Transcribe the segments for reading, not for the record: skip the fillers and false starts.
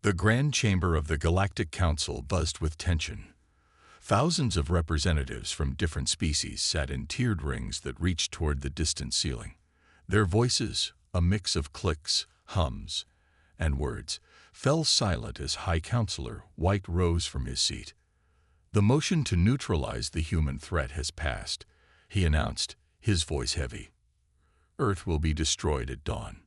The grand chamber of the Galactic Council buzzed with tension. Thousands of representatives from different species sat in tiered rings that reached toward the distant ceiling. Their voices, a mix of clicks, hums, and words, fell silent as High Counselor White rose from his seat. "The motion to neutralize the human threat has passed," he announced, his voice heavy. "Earth will be destroyed at dawn."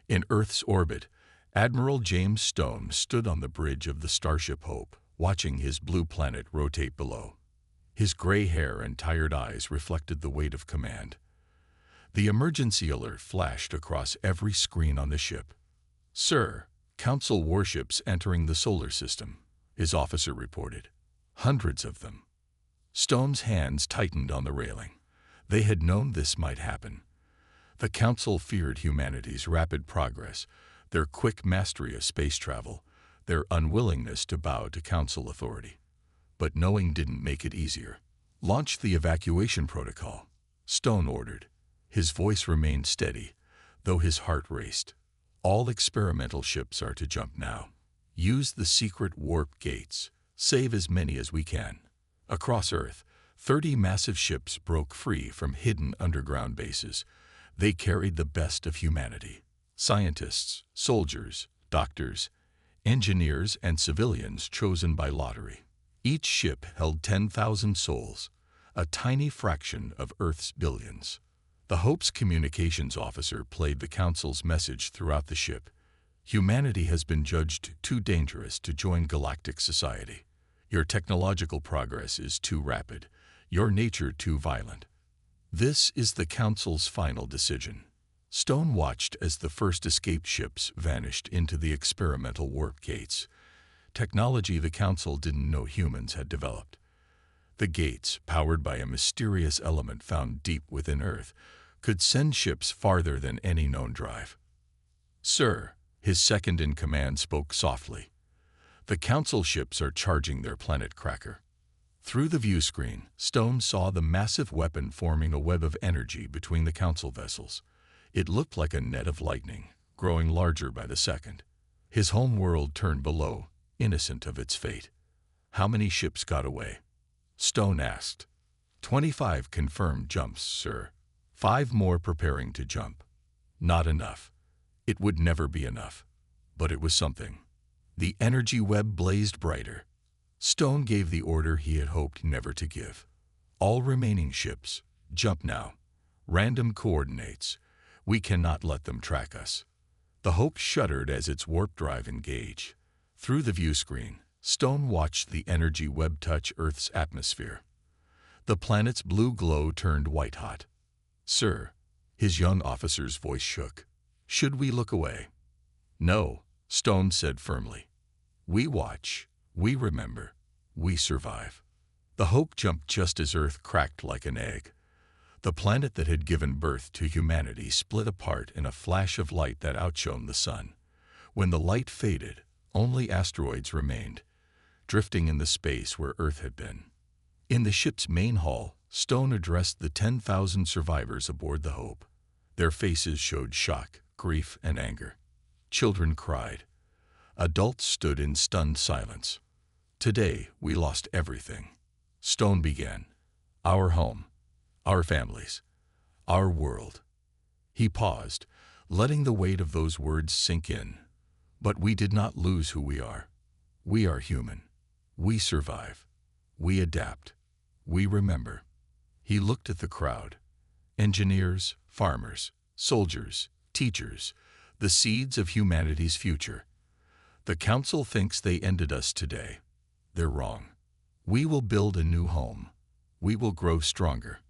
In Earth's orbit, Admiral James Stone stood on the bridge of the Starship Hope, watching his blue planet rotate below. His gray hair and tired eyes reflected the weight of command. The emergency alert flashed across every screen on the ship. "Sir, Council warships entering the solar system," his officer reported. "Hundreds of them." Stone's hands tightened on the railing. They had known this might happen. The Council feared humanity's rapid progress, their quick mastery of space travel, their unwillingness to bow to Council authority. But knowing didn't make it easier. "Launch the evacuation protocol," Stone ordered. His voice remained steady, though his heart raced. "All experimental ships are to jump now. Use the secret warp gates. Save as many as we can." Across Earth, 30 massive ships broke free from hidden underground bases. They carried the best of humanity. Scientists, soldiers, doctors, engineers, and civilians chosen by lottery. Each ship held 10,000 souls, a tiny fraction of Earth's billions. The Hope's communications officer played the Council's message throughout the ship. "Humanity has been judged too dangerous to join galactic society. Your technological progress is too rapid, your nature too violent. This is the Council's final decision." Stone watched as the first escaped ships vanished into the experimental warp gates, technology the Council didn't know humans had developed. The gates, powered by a mysterious element found deep within Earth, could send ships farther than any known drive. "Sir," his second-in-command spoke softly, "the Council ships are charging their planet cracker." Through the view screen, Stone saw the massive weapon forming a web of energy between the Council vessels. It looked like a net of lightning, growing larger by the second. His home world turned below, innocent of its fate. "How many ships got away?" Stone asked. 25 confirmed jumps, sir. 5 more preparing to jump." Not enough. It would never be enough. But it was something. The energy web blazed brighter. Stone gave the order he had hoped never to give. "All remaining ships, jump now. Random coordinates. We cannot let them track us." The Hope shuddered as its warp drive engaged. Through the view screen, Stone watched the energy web touch Earth's atmosphere. The planet's blue glow turned white-hot. "Sir," his young officer's voice shook. "Should we look away?" "No," Stone said firmly. "We watch, we remember, we survive." The Hope jumped just as Earth cracked like an egg. The planet that had given birth to humanity split apart in a flash of light that outshone the sun. When the light faded, only asteroids remained, drifting in the space where Earth had been. In the ship's main hall, Stone addressed the 10,000 survivors aboard the Hope. Their faces showed shock, grief, and anger. Children cried. Adults stood in stunned silence. "Today, we lost everything," Stone began. "Our home, our families, our world." He paused, letting the weight of those words sink in. "But we did not lose who we are. We are human. We survive. We adapt. We remember." He looked at the crowd. Engineers, farmers, soldiers, teachers, the seeds of humanity's future. "The Council thinks they ended us today. They're wrong. We will build a new home. We will grow stronger.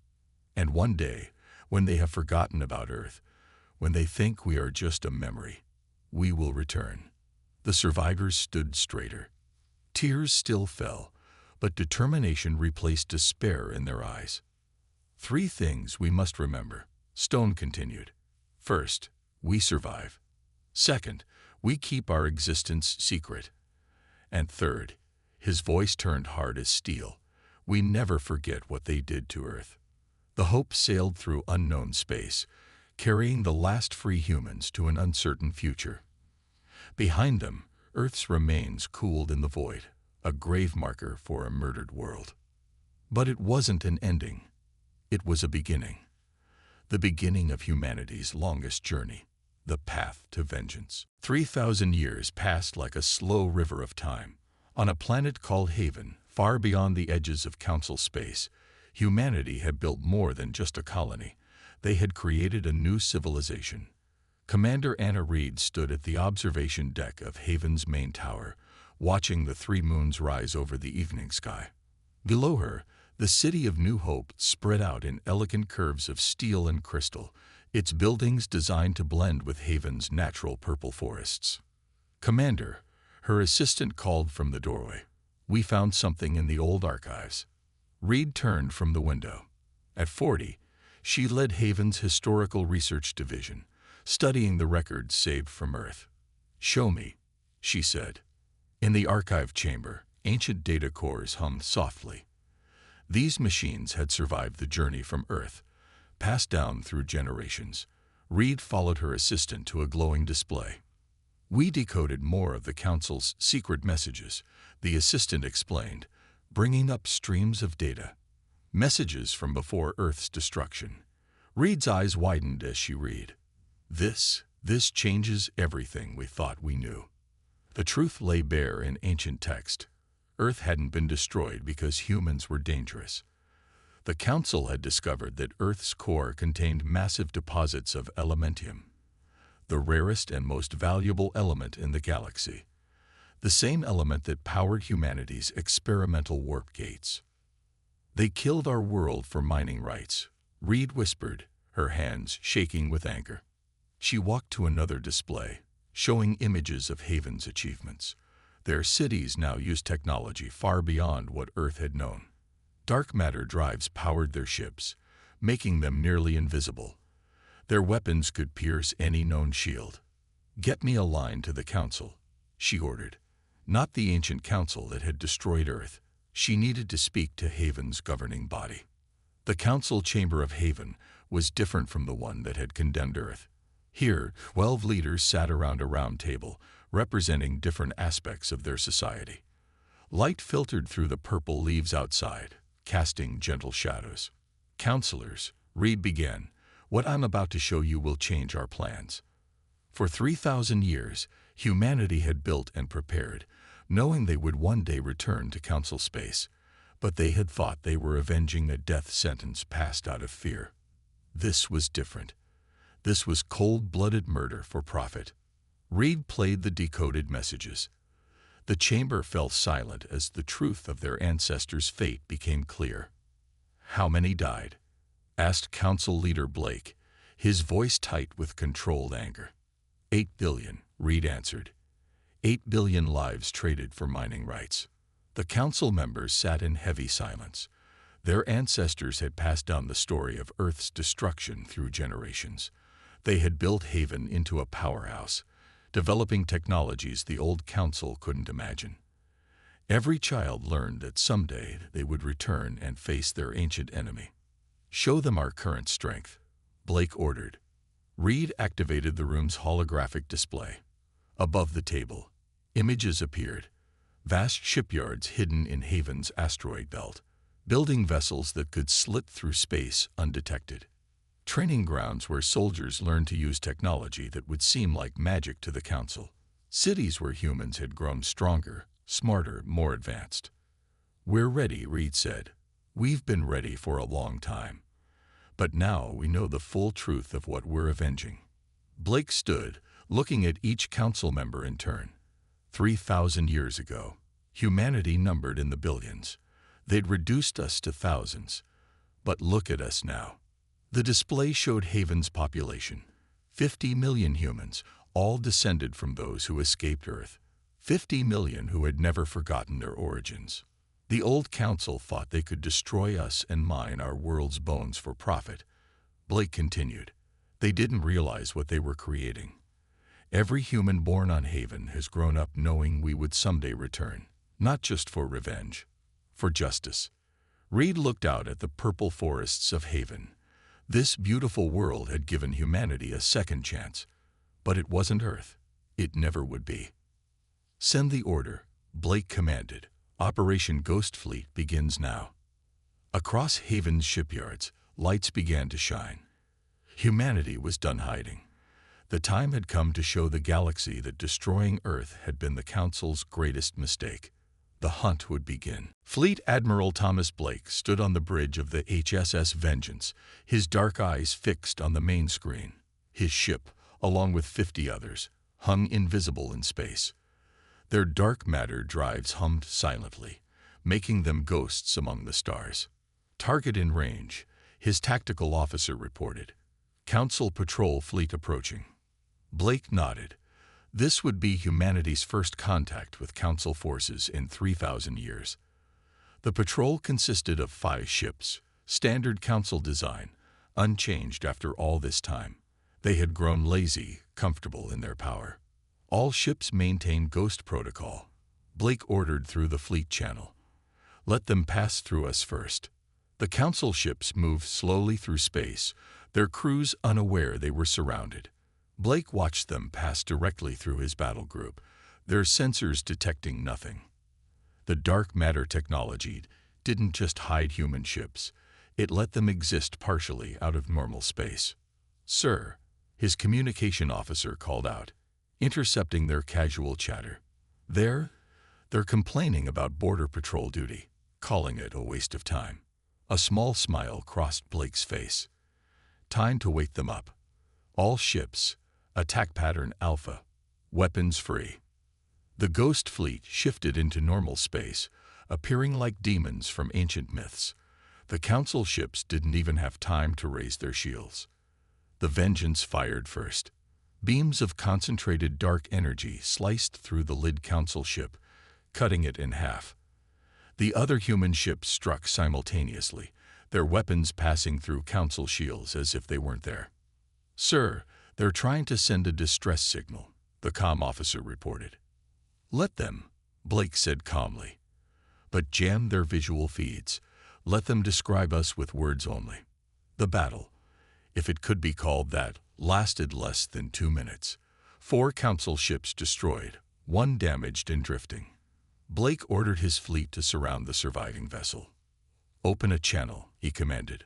And one day, when they have forgotten about Earth, when they think we are just a memory, we will return." The survivors stood straighter. Tears still fell, but determination replaced despair in their eyes. "3 things we must remember," Stone continued. "First, we survive. Second, we keep our existence secret. And third," his voice turned hard as steel, "we never forget what they did to Earth." The Hope sailed through unknown space, carrying the last free humans to an uncertain future. Behind them, Earth's remains cooled in the void, a grave marker for a murdered world. But it wasn't an ending. It was a beginning. The beginning of humanity's longest journey, the path to vengeance. 3,000 years passed like a slow river of time. On a planet called Haven, far beyond the edges of Council space, humanity had built more than just a colony. They had created a new civilization. Commander Anna Reed stood at the observation deck of Haven's main tower, watching the three moons rise over the evening sky. Below her, the city of New Hope spread out in elegant curves of steel and crystal, its buildings designed to blend with Haven's natural purple forests. "Commander," her assistant called from the doorway, "we found something in the old archives." Reed turned from the window. At 40, she led Haven's Historical Research Division, studying the records saved from Earth. "Show me," she said. In the archive chamber, ancient data cores hummed softly. These machines had survived the journey from Earth, passed down through generations. Reed followed her assistant to a glowing display. "We decoded more of the Council's secret messages," the assistant explained, bringing up streams of data. Messages from before Earth's destruction. Reed's eyes widened as she read. This changes everything we thought we knew." The truth lay bare in ancient text. Earth hadn't been destroyed because humans were dangerous. The Council had discovered that Earth's core contained massive deposits of elementium, the rarest and most valuable element in the galaxy, the same element that powered humanity's experimental warp gates. "They killed our world for mining rights," Reed whispered, her hands shaking with anger. She walked to another display, showing images of Haven's achievements. Their cities now used technology far beyond what Earth had known. Dark matter drives powered their ships, making them nearly invisible. Their weapons could pierce any known shield. "Get me a line to the Council," she ordered. Not the ancient council that had destroyed Earth. She needed to speak to Haven's governing body. The council chamber of Haven was different from the one that had condemned Earth. Here, 12 leaders sat around a round table, representing different aspects of their society. Light filtered through the purple leaves outside, casting gentle shadows. "Counselors," Reed began, "what I'm about to show you will change our plans." For 3,000 years, humanity had built and prepared, knowing they would one day return to council space, but they had thought they were avenging a death sentence passed out of fear. This was different. This was cold-blooded murder for profit. Reed played the decoded messages. The chamber fell silent as the truth of their ancestors' fate became clear. "How many died?" asked Council Leader Blake, his voice tight with controlled anger. 8 billion, Reed answered. 8 billion lives traded for mining rights. The council members sat in heavy silence. Their ancestors had passed down the story of Earth's destruction through generations. They had built Haven into a powerhouse, developing technologies the old council couldn't imagine. Every child learned that someday they would return and face their ancient enemy. "Show them our current strength," Blake ordered. Reed activated the room's holographic display. Above the table, images appeared. Vast shipyards hidden in Haven's asteroid belt, building vessels that could slit through space undetected. Training grounds where soldiers learned to use technology that would seem like magic to the council. Cities where humans had grown stronger, smarter, more advanced. "We're ready," Reed said. "We've been ready for a long time. But now we know the full truth of what we're avenging." Blake stood, looking at each council member in turn. 3,000 years ago, humanity numbered in the billions. They'd reduced us to thousands. But look at us now. The display showed Haven's population. 50 million humans, all descended from those who escaped Earth. 50 million who had never forgotten their origins. The old council thought they could destroy us and mine our world's bones for profit. Blake continued. They didn't realize what they were creating. Every human born on Haven has grown up knowing we would someday return, not just for revenge, for justice. Reed looked out at the purple forests of Haven. This beautiful world had given humanity a second chance, but it wasn't Earth. It never would be. Send the order, Blake commanded. Operation Ghost Fleet begins now. Across Haven's shipyards, lights began to shine. Humanity was done hiding. The time had come to show the galaxy that destroying Earth had been the Council's greatest mistake. The hunt would begin. Fleet Admiral Thomas Blake stood on the bridge of the HSS Vengeance, his dark eyes fixed on the main screen. His ship, along with 50 others, hung invisible in space. Their dark matter drives hummed silently, making them ghosts among the stars. Target in range, his tactical officer reported. Council patrol fleet approaching. Blake nodded. This would be humanity's first contact with Council forces in 3,000 years. The patrol consisted of 5 ships, standard Council design, unchanged after all this time. They had grown lazy, comfortable in their power. All ships maintain Ghost Protocol. Blake ordered through the fleet channel. Let them pass through us first. The Council ships moved slowly through space, their crews unaware they were surrounded. Blake watched them pass directly through his battle group, their sensors detecting nothing. The dark matter technology didn't just hide human ships, it let them exist partially out of normal space. "Sir," his communication officer called out, intercepting their casual chatter. They're complaining about border patrol duty, calling it a waste of time." A small smile crossed Blake's face. "Time to wake them up. All ships, attack pattern Alpha, weapons free." The Ghost Fleet shifted into normal space, appearing like demons from ancient myths. The Council ships didn't even have time to raise their shields. The Vengeance fired first. Beams of concentrated dark energy sliced through the Lid Council ship, cutting it in half. The other human ships struck simultaneously, their weapons passing through Council shields as if they weren't there. "Sir, they're trying to send a distress signal," the comm officer reported. "Let them," Blake said calmly. "But jam their visual feeds. Let them describe us with words only." The battle, if it could be called that, lasted less than 2 minutes. 4 Council ships destroyed, 1 damaged and drifting. Blake ordered his fleet to surround the surviving vessel. "Open a channel," he commanded.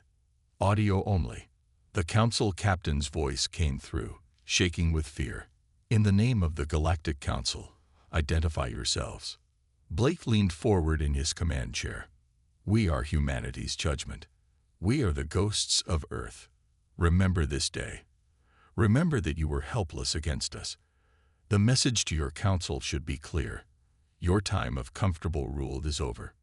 "Audio only." The Council captain's voice came through, shaking with fear. "In the name of the Galactic Council, identify yourselves." Blake leaned forward in his command chair. "We are humanity's judgment. We are the ghosts of Earth. Remember this day. Remember that you were helpless against us. The message to your council should be clear. Your time of comfortable rule is over."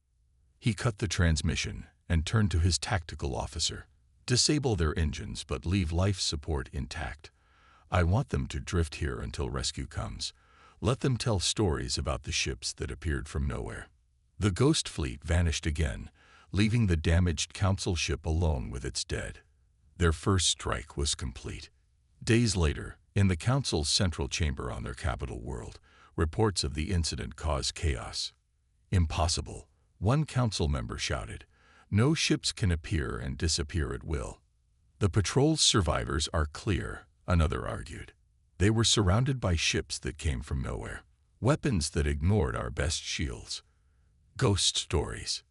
He cut the transmission and turned to his tactical officer. "Disable their engines but leave life support intact. I want them to drift here until rescue comes. Let them tell stories about the ships that appeared from nowhere." The Ghost Fleet vanished again, leaving the damaged Council ship alone with its dead. Their first strike was complete. Days later, in the Council's central chamber on their capital world, reports of the incident caused chaos. "Impossible," one Council member shouted. "No ships can appear and disappear at will." "The patrol's survivors are clear," another argued. "They were surrounded by ships that came from nowhere, weapons that ignored our best shields." "Ghost stories,"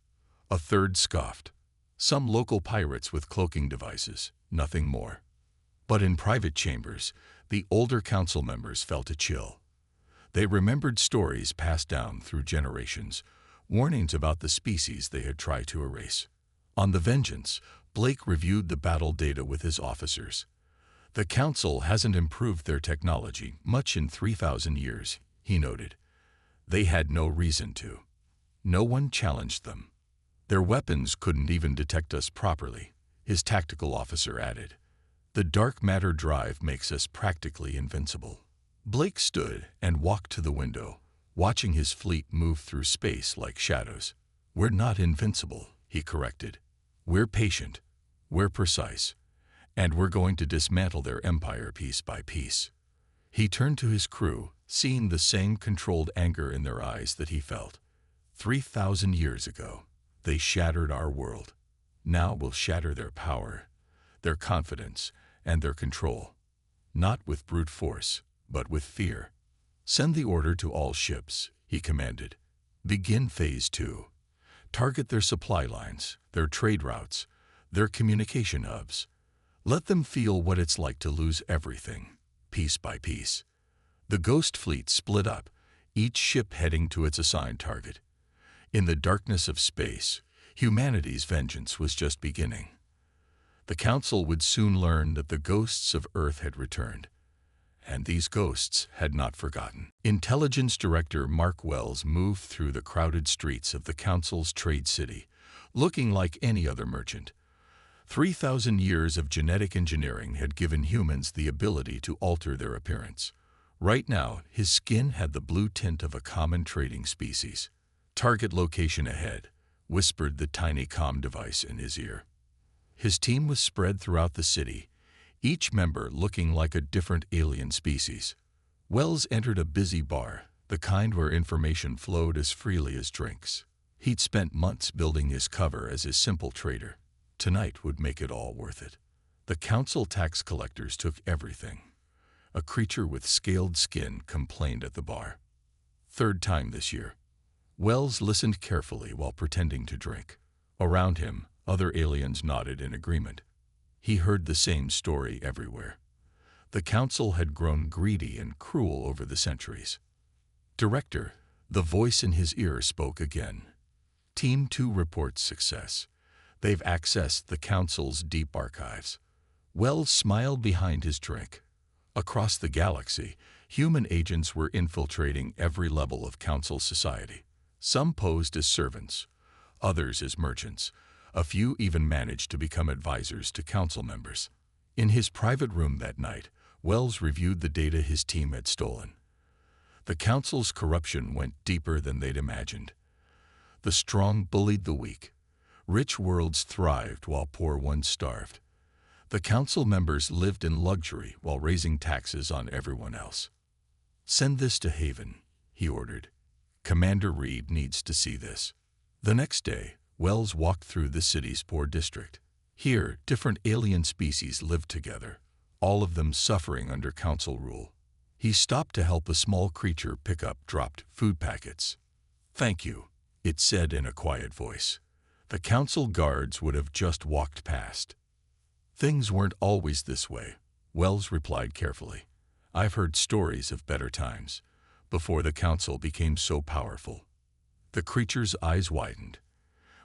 a third scoffed. "Some local pirates with cloaking devices, nothing more." But in private chambers, the older Council members felt a chill. They remembered stories passed down through generations, warnings about the species they had tried to erase. On the Vengeance, Blake reviewed the battle data with his officers. "The Council hasn't improved their technology much in 3,000 years, he noted. "They had no reason to. No one challenged them. Their weapons couldn't even detect us properly," his tactical officer added. "The dark matter drive makes us practically invincible." Blake stood and walked to the window, watching his fleet move through space like shadows. "We're not invincible," he corrected. "We're patient, we're precise, and we're going to dismantle their empire piece by piece." He turned to his crew, seeing the same controlled anger in their eyes that he felt. 3,000 years ago, they shattered our world. Now we'll shatter their power, their confidence, and their control. Not with brute force, but with fear. "Send the order to all ships," he commanded. Begin Phase 2. Target their supply lines, their trade routes, their communication hubs. Let them feel what it's like to lose everything, piece by piece. The Ghost Fleet split up, each ship heading to its assigned target. In the darkness of space, humanity's vengeance was just beginning. The Council would soon learn that the ghosts of Earth had returned, and these ghosts had not forgotten. Intelligence Director Mark Wells moved through the crowded streets of the Council's trade city, looking like any other merchant. 3,000 years of genetic engineering had given humans the ability to alter their appearance. Right now, his skin had the blue tint of a common trading species. Target location ahead, whispered the tiny comm device in his ear. His team was spread throughout the city, each member looking like a different alien species. Wells entered a busy bar, the kind where information flowed as freely as drinks. He'd spent months building his cover as a simple trader. Tonight would make it all worth it. The Council tax collectors took everything. A creature with scaled skin complained at the bar. Third time this year. Wells listened carefully while pretending to drink. Around him, other aliens nodded in agreement. He heard the same story everywhere. The Council had grown greedy and cruel over the centuries. Director, the voice in his ear spoke again. Team 2 reports success. They've accessed the Council's deep archives. Wells smiled behind his drink. Across the galaxy, human agents were infiltrating every level of Council society. Some posed as servants, others as merchants. A few even managed to become advisors to Council members. In his private room that night, Wells reviewed the data his team had stolen. The Council's corruption went deeper than they'd imagined. The strong bullied the weak. Rich worlds thrived while poor ones starved. The Council members lived in luxury while raising taxes on everyone else. Send this to Haven, he ordered. Commander Reed needs to see this. The next day, Wells walked through the city's poor district. Here, different alien species lived together, all of them suffering under Council rule. He stopped to help a small creature pick up dropped food packets. Thank you, it said in a quiet voice. The Council guards would have just walked past. Things weren't always this way, Wells replied carefully. I've heard stories of better times, before the Council became so powerful. The creature's eyes widened.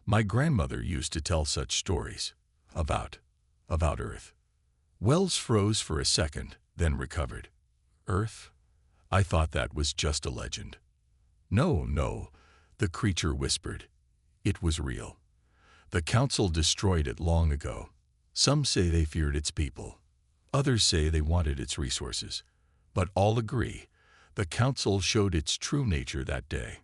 My grandmother used to tell such stories. About Earth. Wells froze for a second, then recovered. Earth? I thought that was just a legend. No, the creature whispered. It was real. The Council destroyed it long ago. Some say they feared its people. Others say they wanted its resources. But all agree, the Council showed its true nature that day.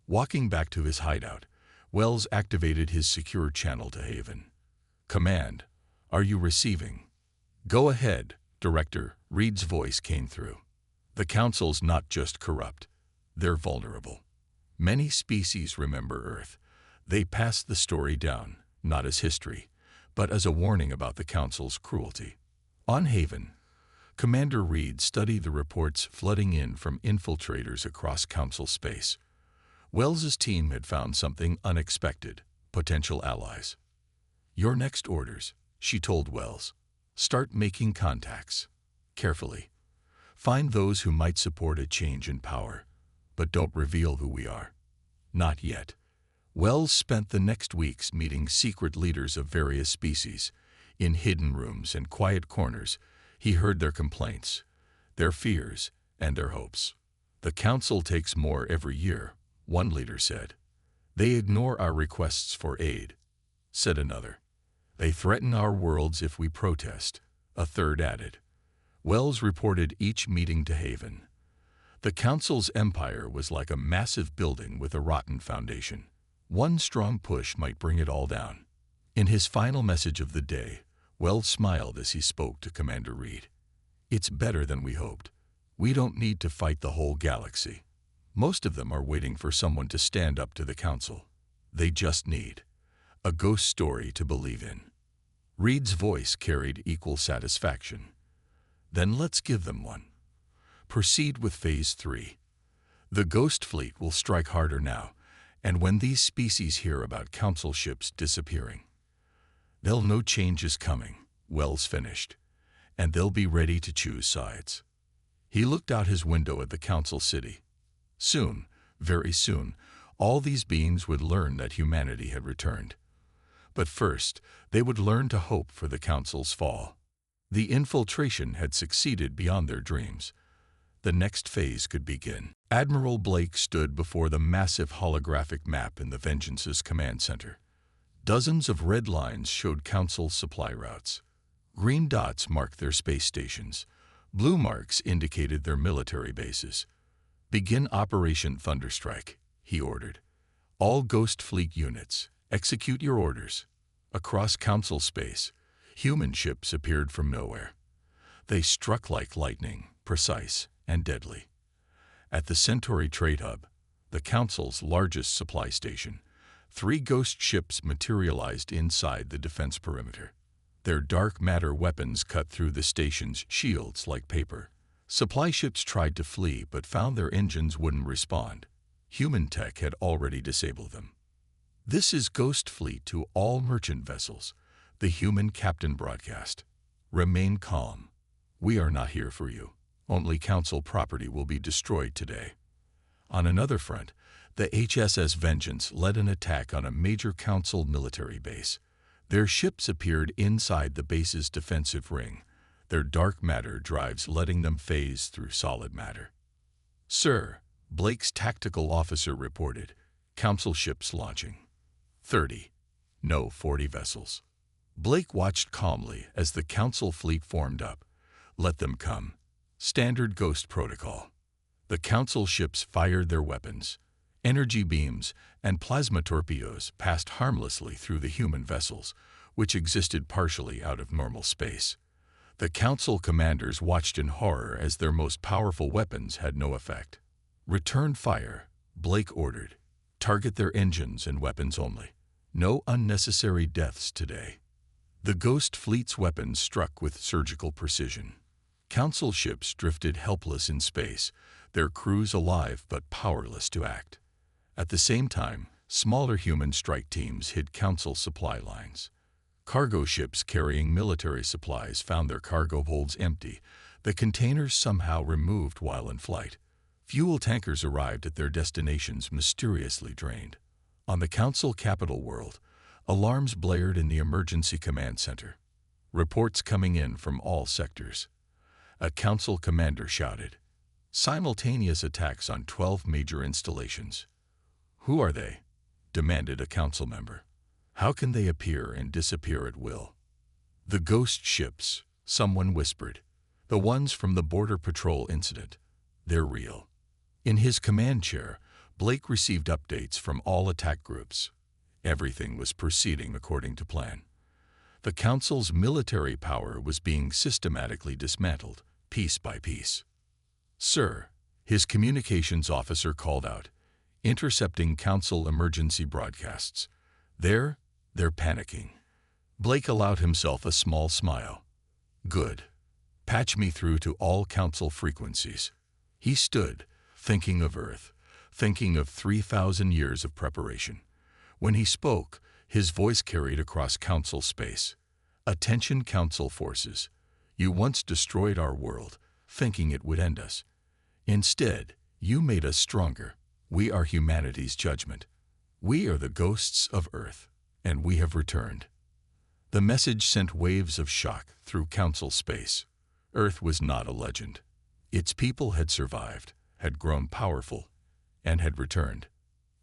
Walking back to his hideout, Wells activated his secure channel to Haven. Command, are you receiving? Go ahead, Director, Reed's voice came through. The Council's not just corrupt, they're vulnerable. Many species remember Earth. They pass the story down, not as history, but as a warning about the Council's cruelty. On Haven, Commander Reed studied the reports flooding in from infiltrators across Council space. Wells's team had found something unexpected, potential allies. Your next orders, she told Wells. Start making contacts. Carefully. Find those who might support a change in power, but don't reveal who we are. Not yet. Wells spent the next weeks meeting secret leaders of various species. In hidden rooms and quiet corners, he heard their complaints, their fears, and their hopes. The Council takes more every year, one leader said. They ignore our requests for aid, said another. They threaten our worlds if we protest, a third added. Wells reported each meeting to Haven. The Council's empire was like a massive building with a rotten foundation. One strong push might bring it all down. In his final message of the day, Wells smiled as he spoke to Commander Reed. It's better than we hoped. We don't need to fight the whole galaxy. Most of them are waiting for someone to stand up to the Council. They just need a ghost story to believe in. Reed's voice carried equal satisfaction. Then let's give them one. Proceed with Phase 3. The Ghost Fleet will strike harder now, and when these species hear about Council ships disappearing, they'll know change is coming, Wells finished, and they'll be ready to choose sides. He looked out his window at the Council city. Soon, very soon, all these beings would learn that humanity had returned. But first, they would learn to hope for the Council's fall. The infiltration had succeeded beyond their dreams. The next phase could begin. Admiral Blake stood before the massive holographic map in the Vengeance's command center. Dozens of red lines showed Council supply routes. Green dots marked their space stations. Blue marks indicated their military bases. "Begin Operation Thunderstrike," he ordered. "All Ghost Fleet units, execute your orders." Across Council space, human ships appeared from nowhere. They struck like lightning, precise and deadly. At the Centauri Trade Hub, the Council's largest supply station, 3 ghost ships materialized inside the defense perimeter. Their dark matter weapons cut through the station's shields like paper. Supply ships tried to flee but found their engines wouldn't respond. Human tech had already disabled them. "This is Ghost Fleet to all merchant vessels," the human captain broadcast. "Remain calm. We are not here for you. Only Council property will be destroyed today." On another front, the HSS Vengeance led an attack on a major Council military base. Their ships appeared inside the base's defensive ring, their dark matter drives letting them phase through solid matter. "Sir," Blake's tactical officer reported, "Council ships launching. 30. No, 40 vessels." Blake watched calmly as the Council fleet formed up. "Let them come. Standard Ghost protocol." The Council ships fired their weapons. Energy beams and plasma torpedoes passed harmlessly through the human vessels, which existed partially out of normal space. The Council commanders watched in horror as their most powerful weapons had no effect. "Return fire," Blake ordered. "Target their engines and weapons only. No unnecessary deaths today." The Ghost Fleet's weapons struck with surgical precision. Council ships drifted helpless in space, their crews alive but powerless to act. At the same time, smaller human strike teams hid Council supply lines. Cargo ships carrying military supplies found their cargo holds empty, the containers somehow removed while in flight. Fuel tankers arrived at their destinations mysteriously drained. On the Council capital world, alarms blared in the emergency command center. Reports coming in from all sectors. A Council commander shouted, "Simultaneous attacks on 12 major installations." "Who are they?" demanded a Council member. "How can they appear and disappear at will?" "The ghost ships," someone whispered. "The ones from the Border Patrol incident. They're real." In his command chair, Blake received updates from all attack groups. Everything was proceeding according to plan. The Council's military power was being systematically dismantled, piece by piece. "Sir," his communications officer called out, intercepting Council emergency broadcasts. They're panicking." Blake allowed himself a small smile. "Good. Patch me through to all Council frequencies." He stood, thinking of Earth, thinking of 3,000 years of preparation. When he spoke, his voice carried across Council space. "Attention Council forces. You once destroyed our world, thinking it would end us. Instead, you made us stronger. We are humanity's judgment. We are the ghosts of Earth, and we have returned." The message sent waves of shock through Council space. Earth was not a legend. Its people had survived, had grown powerful, and had returned.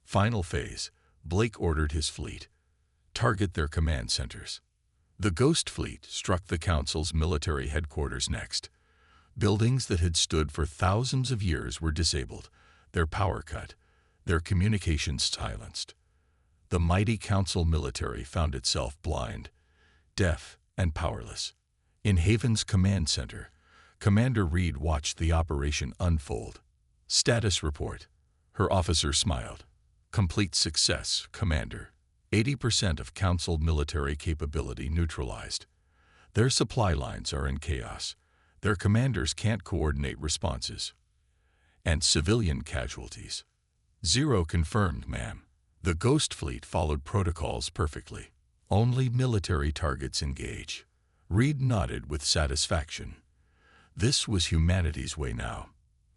Final phase, Blake ordered his fleet. Target their command centers. The Ghost Fleet struck the Council's military headquarters next. Buildings that had stood for thousands of years were disabled, their power cut, their communications silenced. The mighty Council military found itself blind, deaf, and powerless. In Haven's command center, Commander Reed watched the operation unfold. "Status report." Her officer smiled. "Complete success, Commander. 80% of Council military capability neutralized. Their supply lines are in chaos. Their commanders can't coordinate responses." And civilian casualties? Zero confirmed, ma'am. The Ghost Fleet followed protocols perfectly. Only military targets engage. Reed nodded with satisfaction. This was humanity's way now.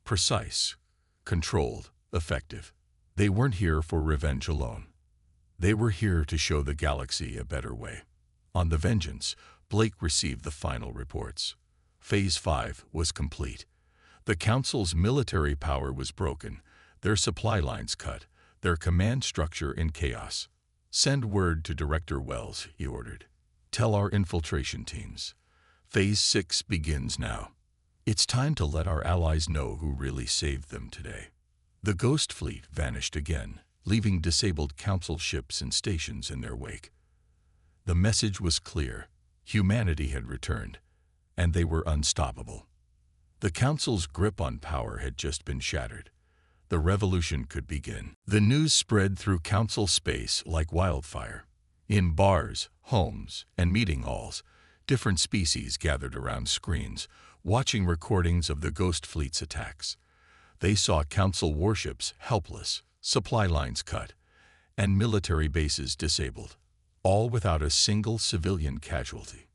Precise, controlled, effective. They weren't here for revenge alone. They were here to show the galaxy a better way. On the Vengeance, Blake received the final reports. Phase 5 was complete. The Council's military power was broken, their supply lines cut, their command structure in chaos. Send word to Director Wells, he ordered. Tell our infiltration teams. Phase 6 begins now. It's time to let our allies know who really saved them today. The Ghost Fleet vanished again, leaving disabled Council ships and stations in their wake. The message was clear. Humanity had returned, and they were unstoppable. The Council's grip on power had just been shattered. The revolution could begin. The news spread through Council space like wildfire. In bars, homes, and meeting halls, different species gathered around screens, watching recordings of the Ghost Fleet's attacks. They saw Council warships helpless, supply lines cut, and military bases disabled, all without a single civilian casualty.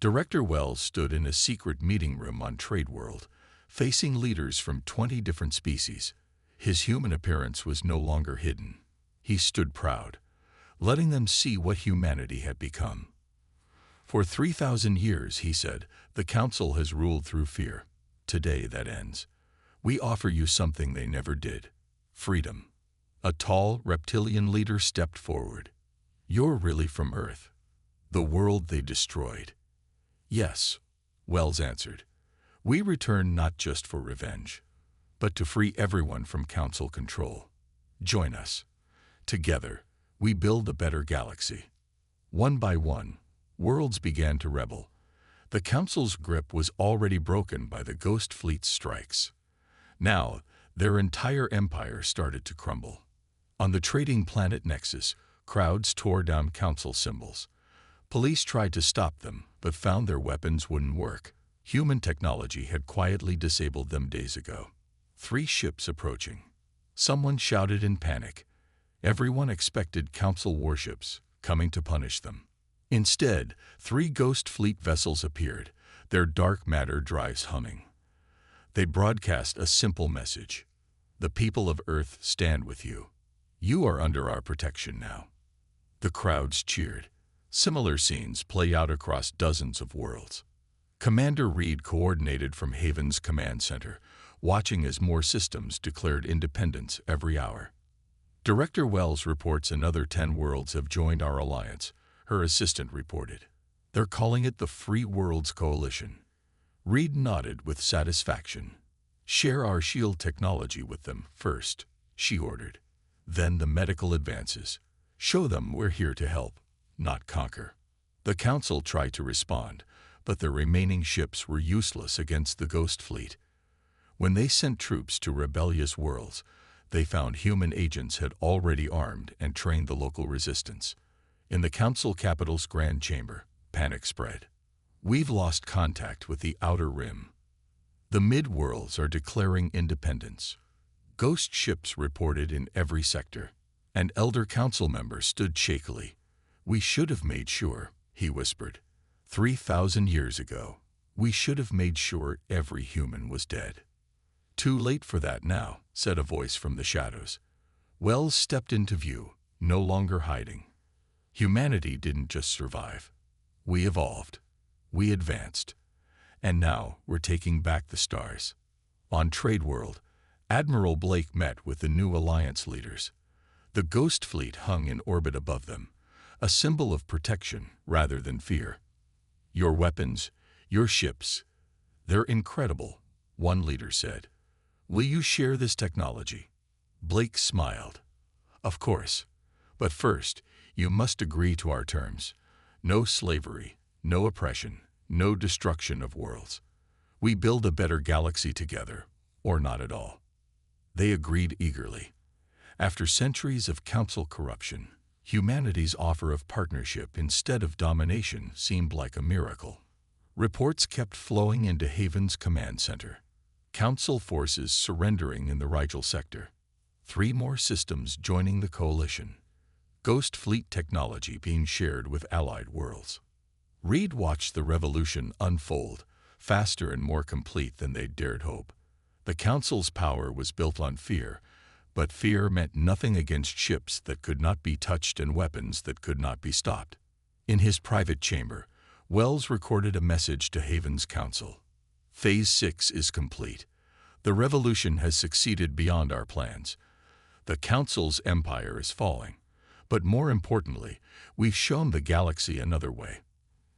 Director Wells stood in a secret meeting room on Trade World, facing leaders from 20 different species. His human appearance was no longer hidden. He stood proud, letting them see what humanity had become. For 3,000 years, he said, the Council has ruled through fear. Today that ends. We offer you something they never did. Freedom. A tall, reptilian leader stepped forward. You're really from Earth, the world they destroyed. Yes, Wells answered. We return not just for revenge, but to free everyone from Council control. Join us. Together, we build a better galaxy. One by one, worlds began to rebel. The Council's grip was already broken by the Ghost Fleet's strikes. Now, their entire empire started to crumble. On the trading planet Nexus, crowds tore down Council symbols. Police tried to stop them, but found their weapons wouldn't work. Human technology had quietly disabled them days ago. 3 ships approaching. Someone shouted in panic. Everyone expected Council warships, coming to punish them. Instead, 3 Ghost Fleet vessels appeared, their dark matter drives humming. They broadcast a simple message. The people of Earth stand with you. You are under our protection now. The crowds cheered. Similar scenes play out across dozens of worlds. Commander Reed coordinated from Haven's command center, watching as more systems declared independence every hour. Director Wells reports another 10 worlds have joined our alliance, her assistant reported. They're calling it the Free Worlds Coalition. Reed nodded with satisfaction. Share our shield technology with them first, she ordered. Then the medical advances. Show them we're here to help, not conquer. The Council tried to respond, but their remaining ships were useless against the Ghost Fleet. When they sent troops to rebellious worlds, they found human agents had already armed and trained the local resistance. In the Council capital's Grand Chamber, panic spread. We've lost contact with the Outer Rim. The mid-worlds are declaring independence. Ghost ships reported in every sector. An elder council member stood shakily. We should have made sure, he whispered. 3,000 years ago, we should have made sure every human was dead. Too late for that now, said a voice from the shadows. Wells stepped into view, no longer hiding. Humanity didn't just survive. We evolved. We advanced. And now we're taking back the stars. On Trade World, Admiral Blake met with the new Alliance leaders. The Ghost Fleet hung in orbit above them, a symbol of protection rather than fear. Your weapons, your ships, they're incredible, one leader said. Will you share this technology? Blake smiled. Of course. But first, you must agree to our terms. No slavery, no oppression, no destruction of worlds. We build a better galaxy together, or not at all. They agreed eagerly. After centuries of Council corruption, humanity's offer of partnership instead of domination seemed like a miracle. Reports kept flowing into Haven's command center. Council forces surrendering in the Rigel sector. 3 more systems joining the coalition. Ghost fleet technology being shared with allied worlds. Reed watched the revolution unfold, faster and more complete than they'd dared hope. The Council's power was built on fear, but fear meant nothing against ships that could not be touched and weapons that could not be stopped. In his private chamber, Wells recorded a message to Haven's Council. Phase 6 is complete. The revolution has succeeded beyond our plans. The Council's empire is falling. But more importantly, we've shown the galaxy another way.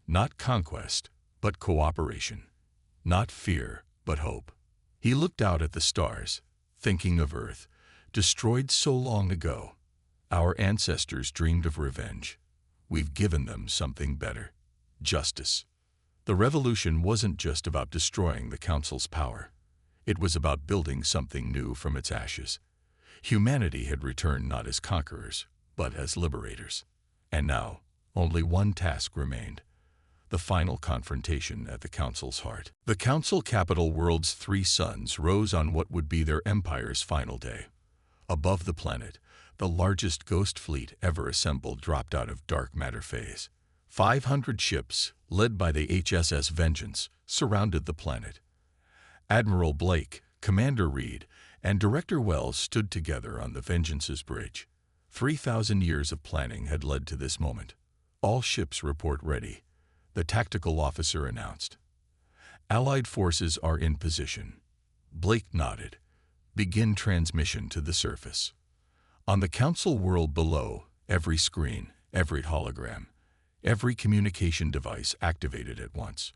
Not conquest, but cooperation. Not fear, but hope. He looked out at the stars, thinking of Earth, destroyed so long ago. Our ancestors dreamed of revenge. We've given them something better. Justice. The revolution wasn't just about destroying the Council's power. It was about building something new from its ashes. Humanity had returned not as conquerors, but as liberators. And now, only one task remained. The final confrontation at the Council's heart. The Council capital world's 3 suns rose on what would be their empire's final day. Above the planet, the largest ghost fleet ever assembled dropped out of dark matter phase. 500 ships, led by the HSS Vengeance, surrounded the planet. Admiral Blake, Commander Reed, and Director Wells stood together on the Vengeance's bridge. 3,000 years of planning had led to this moment. All ships report ready, the tactical officer announced. Allied forces are in position. Blake nodded. Begin transmission to the surface. On the Council world below, every screen, every hologram, every communication device activated at once.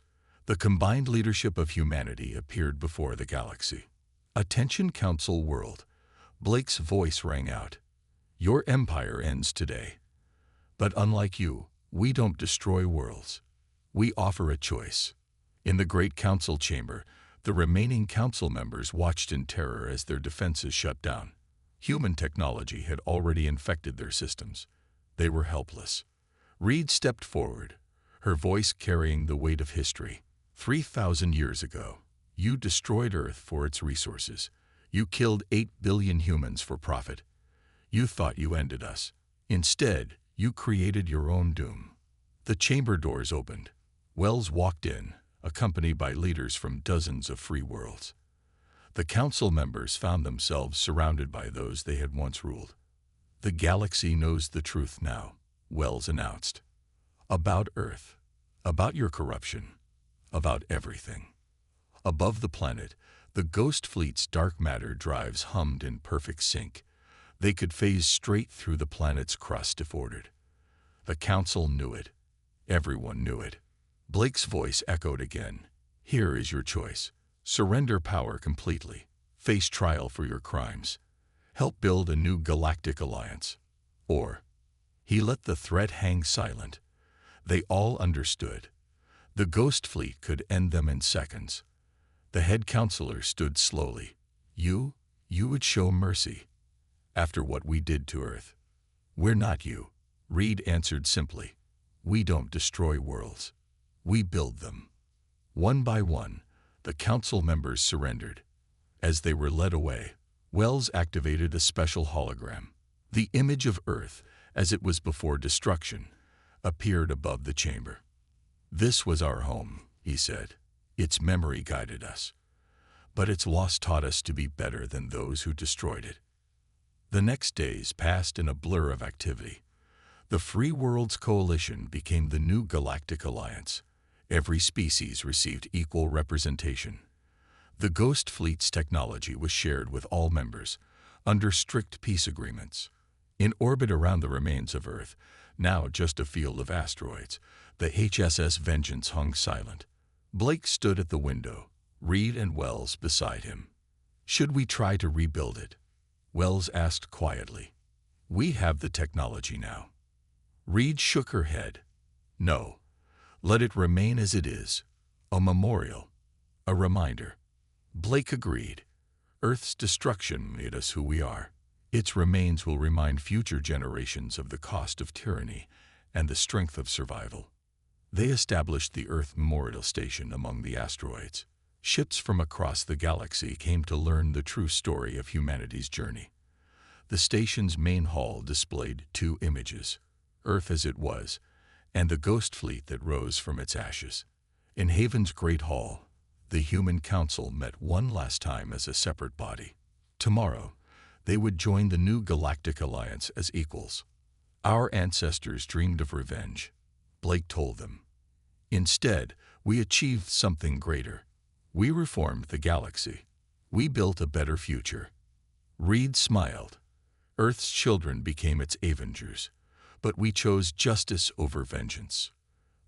The combined leadership of humanity appeared before the galaxy. Attention Council world. Blake's voice rang out. Your empire ends today. But unlike you, we don't destroy worlds. We offer a choice. In the Great Council chamber, the remaining Council members watched in terror as their defenses shut down. Human technology had already infected their systems. They were helpless. Reed stepped forward, her voice carrying the weight of history. 3,000 years ago, you destroyed Earth for its resources. You killed 8 billion humans for profit. You thought you ended us. Instead, you created your own doom. The chamber doors opened. Wells walked in, accompanied by leaders from dozens of free worlds. The Council members found themselves surrounded by those they had once ruled. The galaxy knows the truth now, Wells announced. About Earth, about your corruption, about everything. Above the planet, the Ghost Fleet's dark matter drives hummed in perfect sync. They could phase straight through the planet's crust if ordered. The Council knew it. Everyone knew it. Blake's voice echoed again. Here is your choice. Surrender power completely. Face trial for your crimes. Help build a new galactic alliance. Or, he let the threat hang silent. They all understood. The Ghost Fleet could end them in seconds. The head counselor stood slowly. You would show mercy. After what we did to Earth. We're not you, Reed answered simply. We don't destroy worlds. We build them. One by one, the Council members surrendered. As they were led away, Wells activated a special hologram. The image of Earth, as it was before destruction, appeared above the chamber. This was our home, he said. Its memory guided us. But its loss taught us to be better than those who destroyed it. The next days passed in a blur of activity. The Free Worlds Coalition became the new Galactic Alliance. Every species received equal representation. The Ghost Fleet's technology was shared with all members, under strict peace agreements. In orbit around the remains of Earth, now just a field of asteroids, the HSS Vengeance hung silent. Blake stood at the window, Reed and Wells beside him. Should we try to rebuild it? Wells asked quietly. We have the technology now. Reed shook her head. No. Let it remain as it is. A memorial. A reminder. Blake agreed. Earth's destruction made us who we are. Its remains will remind future generations of the cost of tyranny and the strength of survival. They established the Earth Memorial Station among the asteroids. Ships from across the galaxy came to learn the true story of humanity's journey. The station's main hall displayed two images, Earth as it was, and the ghost fleet that rose from its ashes. In Haven's Great Hall, the Human Council met one last time as a separate body. Tomorrow, they would join the new Galactic Alliance as equals. Our ancestors dreamed of revenge, Blake told them. Instead, we achieved something greater. We reformed the galaxy. We built a better future. Reed smiled. Earth's children became its Avengers, but we chose justice over vengeance.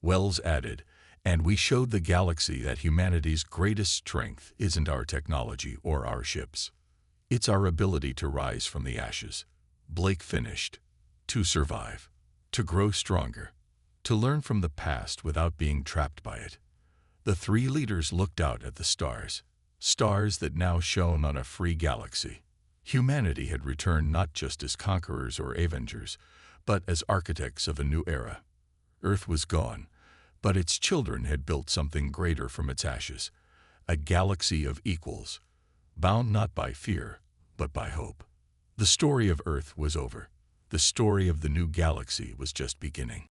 Wells added, and we showed the galaxy that humanity's greatest strength isn't our technology or our ships. It's our ability to rise from the ashes. Blake finished. To survive. To grow stronger. To learn from the past without being trapped by it. The three leaders looked out at the stars. Stars that now shone on a free galaxy. Humanity had returned not just as conquerors or avengers, but as architects of a new era. Earth was gone, but its children had built something greater from its ashes. A galaxy of equals, bound not by fear, but by hope. The story of Earth was over. The story of the new galaxy was just beginning.